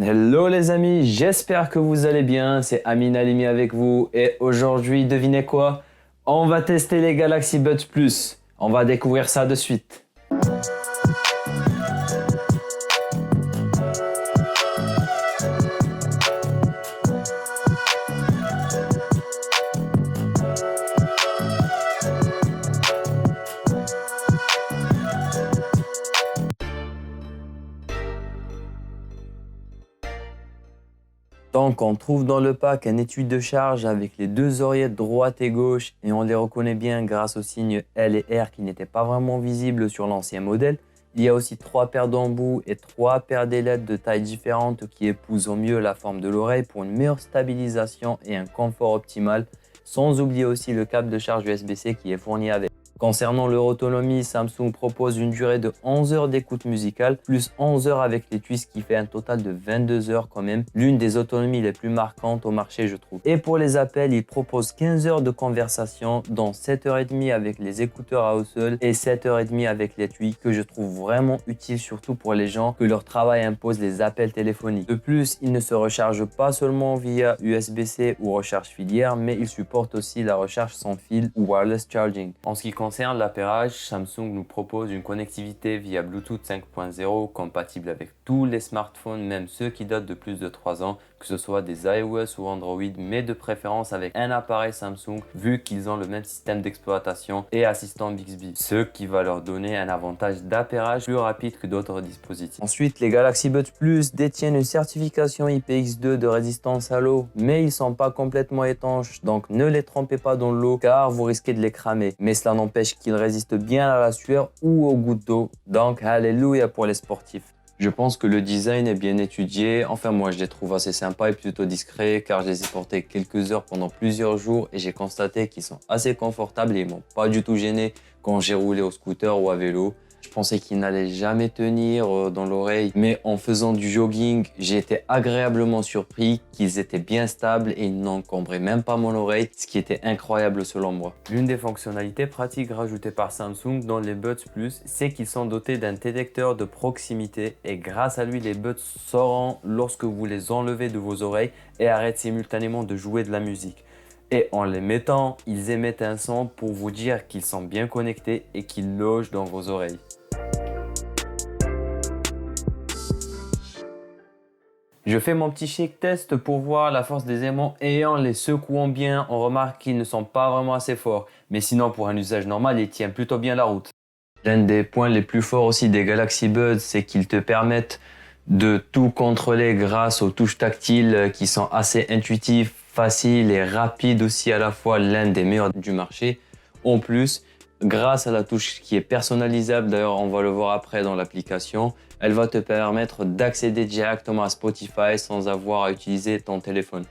Hello les amis, j'espère que vous allez bien, c'est Amin Alimi avec vous et aujourd'hui, devinez quoi? On va tester les Galaxy Buds Plus. On va découvrir ça de suite. Donc on trouve dans le pack un étui de charge avec les deux oreillettes droite et gauche et on les reconnaît bien grâce aux signes L et R qui n'étaient pas vraiment visibles sur l'ancien modèle. Il y a aussi 3 paires d'embouts et 3 paires d'ailettes de tailles différentes qui épousent au mieux la forme de l'oreille pour une meilleure stabilisation et un confort optimal, sans oublier aussi le câble de charge USB-C qui est fourni avec. Concernant leur autonomie, Samsung propose une durée de 11 heures d'écoute musicale, plus 11 heures avec l'étui, ce qui fait un total de 22 heures quand même. L'une des autonomies les plus marquantes au marché, je trouve. Et pour les appels, ils proposent 15 heures de conversation, dont 7h30 avec les écouteurs à Haussel et 7h30 avec l'étui, que je trouve vraiment utile, surtout pour les gens que leur travail impose les appels téléphoniques. De plus, ils ne se rechargent pas seulement via USB-C ou recharge filière, mais ils supportent aussi la recharge sans fil ou wireless charging. En ce qui concerne l'appairage, Samsung nous propose une connectivité via Bluetooth 5.0 compatible avec tous les smartphones, même ceux qui datent de plus de 3 ans, que ce soit des iOS ou Android, mais de préférence avec un appareil Samsung vu qu'ils ont le même système d'exploitation et assistant Bixby, ce qui va leur donner un avantage d'appairage plus rapide que d'autres dispositifs. Ensuite, les Galaxy Buds Plus détiennent une certification IPX2 de résistance à l'eau, mais ils ne sont pas complètement étanches, donc ne les trempez pas dans l'eau car vous risquez de les cramer. Mais cela n'empêche qu'ils résistent bien à la sueur ou aux gouttes d'eau, donc alléluia pour les sportifs. Je pense que le design est bien étudié, enfin moi je les trouve assez sympas et plutôt discrets car je les ai portés quelques heures pendant plusieurs jours et j'ai constaté qu'ils sont assez confortables et ils m'ont pas du tout gêné quand j'ai roulé au scooter ou à vélo. Je pensais qu'ils n'allaient jamais tenir dans l'oreille, mais en faisant du jogging, j'ai été agréablement surpris qu'ils étaient bien stables et ils n'encombraient même pas mon oreille, ce qui était incroyable selon moi. L'une des fonctionnalités pratiques rajoutées par Samsung dans les Buds Plus, c'est qu'ils sont dotés d'un détecteur de proximité et grâce à lui, les Buds sauront lorsque vous les enlevez de vos oreilles et arrêtent simultanément de jouer de la musique. Et en les mettant, ils émettent un son pour vous dire qu'ils sont bien connectés et qu'ils logent dans vos oreilles. Je fais mon petit shake test pour voir la force des aimants et en les secouant bien, on remarque qu'ils ne sont pas vraiment assez forts. Mais sinon, pour un usage normal, ils tiennent plutôt bien la route. L'un des points les plus forts aussi des Galaxy Buds, c'est qu'ils te permettent de tout contrôler grâce aux touches tactiles qui sont assez intuitives, faciles et rapides aussi à la fois, l'un des meilleurs du marché. En plus, grâce à la touche qui est personnalisable, d'ailleurs on va le voir après dans l'application, elle va te permettre d'accéder directement à Spotify sans avoir à utiliser ton téléphone.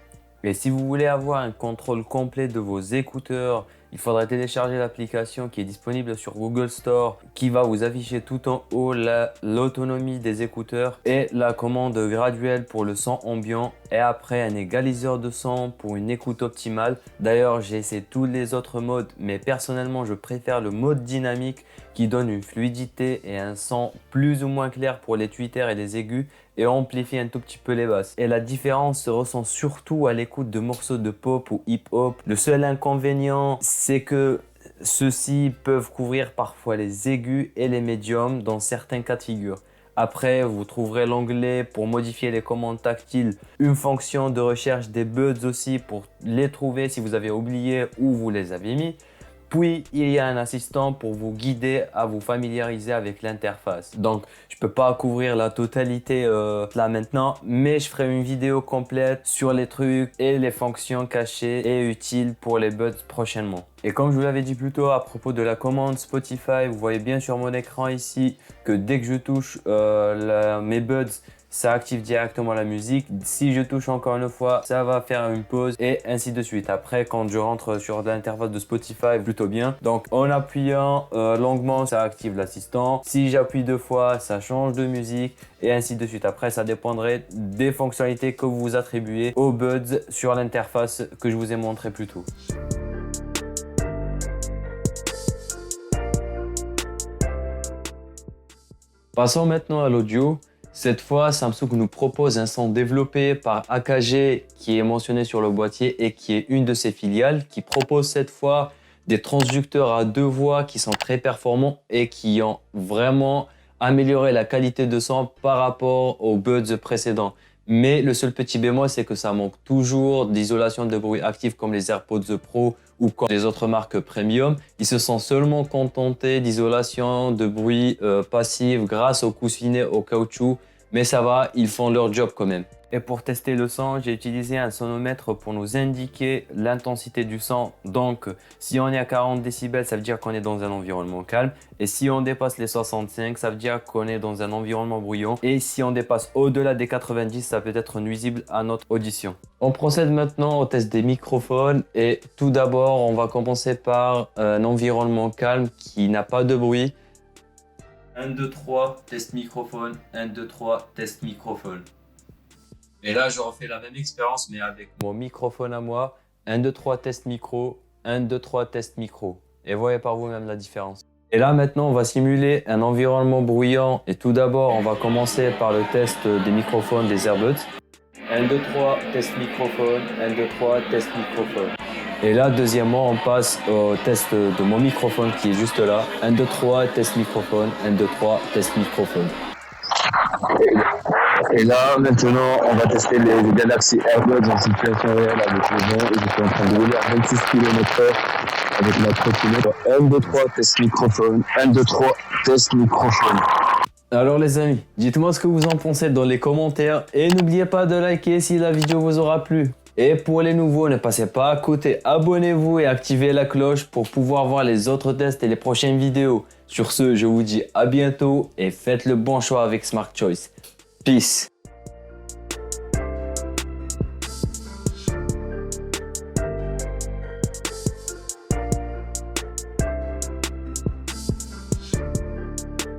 Et si vous voulez avoir un contrôle complet de vos écouteurs, il faudra télécharger l'application qui est disponible sur Google Store qui va vous afficher tout en haut l'autonomie des écouteurs et la commande graduelle pour le son ambiant et après un égaliseur de son pour une écoute optimale. D'ailleurs, j'ai essayé tous les autres modes, mais personnellement, je préfère le mode dynamique qui donne une fluidité et un son plus ou moins clair pour les tweeters et les aigus et amplifie un tout petit peu les basses. Et la différence se ressent surtout à l'écoute de morceaux de pop ou hip-hop. Le seul inconvénient, c'est que ceux-ci peuvent couvrir parfois les aigus et les médiums dans certains cas de figure. Après, vous trouverez l'onglet pour modifier les commandes tactiles, une fonction de recherche des buds aussi pour les trouver si vous avez oublié où vous les avez mis. Puis, il y a un assistant pour vous guider à vous familiariser avec l'interface. Donc, je ne peux pas couvrir la totalité là maintenant, mais je ferai une vidéo complète sur les trucs et les fonctions cachées et utiles pour les buds prochainement. Et comme je vous l'avais dit plus tôt à propos de la commande Spotify, vous voyez bien sur mon écran ici que dès que je touche mes buds, ça active directement la musique. Si je touche encore une fois, ça va faire une pause et ainsi de suite. Après, quand je rentre sur l'interface de Spotify, plutôt bien. Donc, en appuyant longuement, ça active l'assistant. Si j'appuie 2 fois, ça change de musique et ainsi de suite. Après, ça dépendrait des fonctionnalités que vous attribuez aux buds sur l'interface que je vous ai montré plus tôt. Passons maintenant à l'audio. Cette fois, Samsung nous propose un son développé par AKG qui est mentionné sur le boîtier et qui est une de ses filiales, qui propose cette fois des transducteurs à 2 voix qui sont très performants et qui ont vraiment amélioré la qualité de son par rapport aux Buds précédents. Mais le seul petit bémol, c'est que ça manque toujours d'isolation de bruit active comme les AirPods Pro ou comme les autres marques premium. Ils se sont seulement contentés d'isolation de bruit passive grâce au coussinet au caoutchouc. Mais ça va, ils font leur job quand même. Et pour tester le son, j'ai utilisé un sonomètre pour nous indiquer l'intensité du son. Donc, si on est à 40 décibels, ça veut dire qu'on est dans un environnement calme. Et si on dépasse les 65, ça veut dire qu'on est dans un environnement bruyant. Et si on dépasse au-delà des 90, ça peut être nuisible à notre audition. On procède maintenant au test des microphones. Et tout d'abord, on va commencer par un environnement calme qui n'a pas de bruit. 1, 2, 3, test microphone. 1, 2, 3, test microphone. Et là, je refais la même expérience, mais avec mon microphone à moi. 1, 2, 3, test micro. 1, 2, 3, test micro. Et voyez par vous-même la différence. Et là, maintenant, on va simuler un environnement bruyant. Et tout d'abord, on va commencer par le test des microphones des Airbuds. 1, 2, 3, test microphone. 1, 2, 3, test microphone. Et là, deuxièmement, on passe au test de mon microphone qui est juste là. 1, 2, 3, test microphone. 1, 2, 3, test microphone. Et là, maintenant, on va tester les Galaxy AirPods en situation réelle avec le vent. Et je suis en train de rouler à 26 km/h avec ma trottinette. 1, 2, 3, test microphone. 1, 2, 3, test microphone. Alors les amis, dites-moi ce que vous en pensez dans les commentaires. Et n'oubliez pas de liker si la vidéo vous aura plu. Et pour les nouveaux, ne passez pas à côté. Abonnez-vous et activez la cloche pour pouvoir voir les autres tests et les prochaines vidéos. Sur ce, je vous dis à bientôt et faites le bon choix avec Smart Choice. Peace.